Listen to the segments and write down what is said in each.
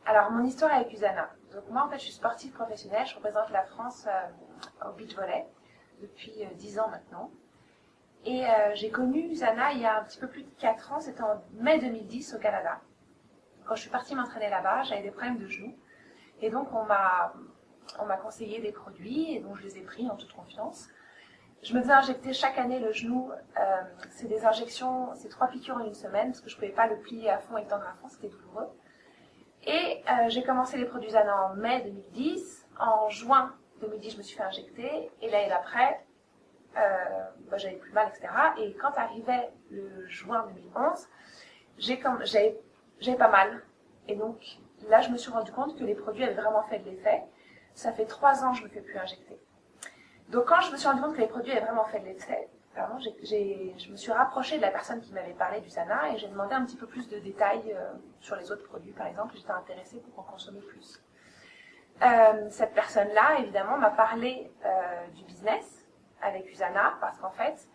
Alors, mon histoire avec Usana. Donc, moi, en fait, je suis sportive professionnelle. Je représente la France au beach volley depuis 10 ans maintenant. Et j'ai connu Usana il y a un petit peu plus de 4 ans. C'était en mai 2010 au Canada. Quand je suis partie m'entraîner là-bas, j'avais des problèmes de genoux. Et donc, on m'a conseillé des produits et donc je les ai pris en toute confiance. Je me faisais injecter chaque année le genou. C'est des injections, c'est 3 piqûres en une semaine parce que je ne pouvais pas le plier à fond et le tendre à fond, c'était douloureux. Et j'ai commencé les produits Usana en mai 2010. En juin 2010, je me suis fait injecter. Et l'année d'après, j'avais plus mal, etc. Et quand arrivait le juin 2011, j'avais pas mal. Et donc là, je me suis rendu compte que les produits avaient vraiment fait de l'effet. Ça fait 3 ans que je ne me fais plus injecter. Donc quand je me suis rendu compte que les produits avaient vraiment fait de l'effet, je me suis rapprochée de la personne qui m'avait parlé d'Usana et j'ai demandé un petit peu plus de détails sur les autres produits, par exemple. J'étais intéressée pour en consommer plus. Cette personne-là, évidemment, m'a parlé du business avec Usana parce qu'en fait,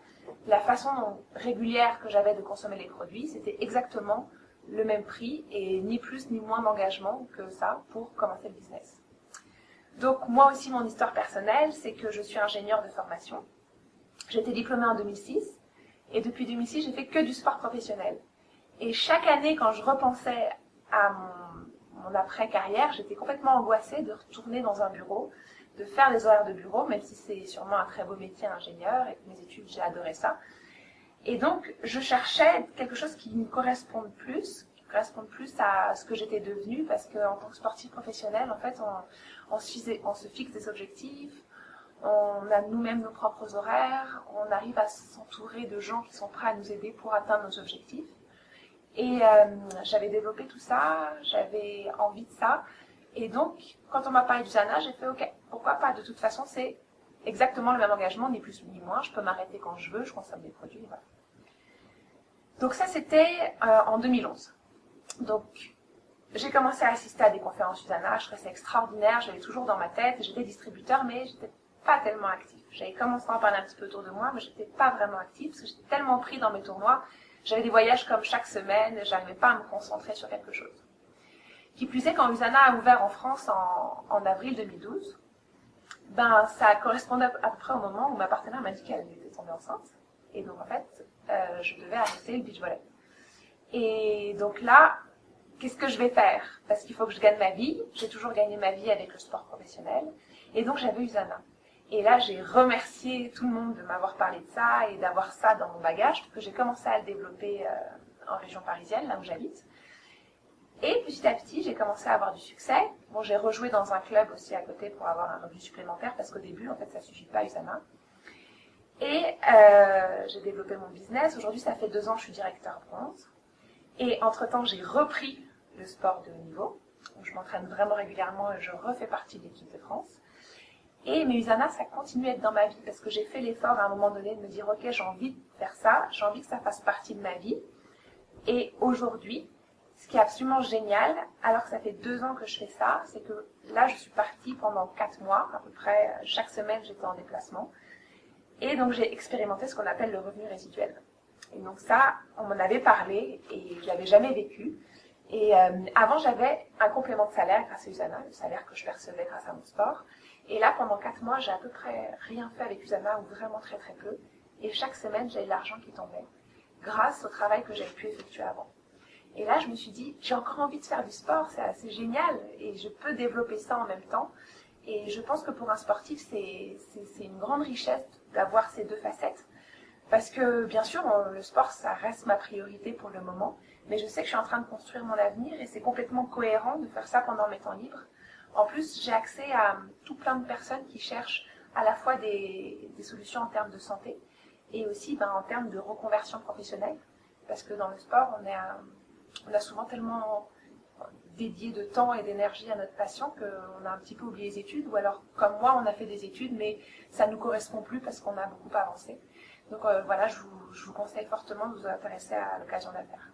la façon régulière que j'avais de consommer les produits, c'était exactement le même prix et ni plus ni moins d'engagement que ça pour commencer le business. Donc moi aussi, mon histoire personnelle, c'est que je suis ingénieure de formation. J'ai été diplômée en 2006 et depuis 2006, j'ai fait que du sport professionnel. Et chaque année, quand je repensais à mon après-carrière, j'étais complètement angoissée de retourner dans un bureau, de faire des horaires de bureau, même si c'est sûrement un très beau métier ingénieur et que mes études, j'ai adoré ça. Et donc, je cherchais quelque chose qui me corresponde plus à ce que j'étais devenue, parce qu'en tant que sportive professionnelle, en fait, on se fixe des objectifs, on a nous-mêmes nos propres horaires, on arrive à s'entourer de gens qui sont prêts à nous aider pour atteindre nos objectifs. Et j'avais développé tout ça, j'avais envie de ça. Et donc, quand on m'a parlé d'Usana, j'ai fait OK, pourquoi pas? De toute façon, c'est exactement le même engagement, ni plus ni moins. Je peux m'arrêter quand je veux, je consomme des produits, voilà. Donc ça, c'était en 2011. Donc, j'ai commencé à assister à des conférences Usana, je trouvais ça extraordinaire, j'avais toujours dans ma tête, j'étais distributeur, mais j'étais pas tellement active. J'avais commencé à en parler un petit peu autour de moi, mais j'étais pas vraiment active, parce que j'étais tellement pris dans mes tournois, j'avais des voyages comme chaque semaine, j'arrivais pas à me concentrer sur quelque chose. Qui plus est, quand Usana a ouvert en France en avril 2012, ça correspondait à peu près au moment où ma partenaire m'a dit qu'elle était tombée enceinte, et donc en fait, je devais arrêter le beach volley. Et donc là, qu'est-ce que je vais faire? Parce qu'il faut que je gagne ma vie. J'ai toujours gagné ma vie avec le sport professionnel. Et donc, j'avais Usana. Et là, j'ai remercié tout le monde de m'avoir parlé de ça et d'avoir ça dans mon bagage, parce que j'ai commencé à le développer en région parisienne, là où j'habite. Et petit à petit, j'ai commencé à avoir du succès. Bon, j'ai rejoué dans un club aussi à côté pour avoir un revenu supplémentaire, parce qu'au début, en fait, ça ne suffit pas, Usana. Et j'ai développé mon business. Aujourd'hui, ça fait 2 ans que je suis directeur bronze. Et entre-temps, j'ai repris le sport de haut niveau. Je m'entraîne vraiment régulièrement et je refais partie de l'équipe de France. Mais Usana, ça continue à être dans ma vie parce que j'ai fait l'effort à un moment donné de me dire « Ok, j'ai envie de faire ça, j'ai envie que ça fasse partie de ma vie. » Et aujourd'hui, ce qui est absolument génial, alors que ça fait 2 ans que je fais ça, c'est que là, je suis partie pendant 4 mois, à peu près, chaque semaine, j'étais en déplacement. Et donc, j'ai expérimenté ce qu'on appelle le revenu résiduel. Et donc ça, on m'en avait parlé et je l'avais jamais vécu. Et avant, j'avais un complément de salaire grâce à Usana, le salaire que je percevais grâce à mon sport. Et là, pendant 4 mois, j'ai à peu près rien fait avec Usana, ou vraiment très très peu. Et chaque semaine, j'avais de l'argent qui tombait, grâce au travail que j'avais pu effectuer avant. Et là, je me suis dit, j'ai encore envie de faire du sport, c'est assez génial, et je peux développer ça en même temps. Et je pense que pour un sportif, c'est une grande richesse d'avoir ces 2 facettes. Parce que, bien sûr, le sport, ça reste ma priorité pour le moment, mais je sais que je suis en train de construire mon avenir et c'est complètement cohérent de faire ça pendant mes temps libres. En plus, j'ai accès à tout plein de personnes qui cherchent à la fois des solutions en termes de santé et aussi en termes de reconversion professionnelle. Parce que dans le sport, on a souvent tellement dédié de temps et d'énergie à notre passion qu'on a un petit peu oublié les études, ou alors, comme moi, on a fait des études, mais ça ne nous correspond plus parce qu'on a beaucoup avancé. Donc voilà, je vous conseille fortement de vous intéresser à l'occasion d'affaires.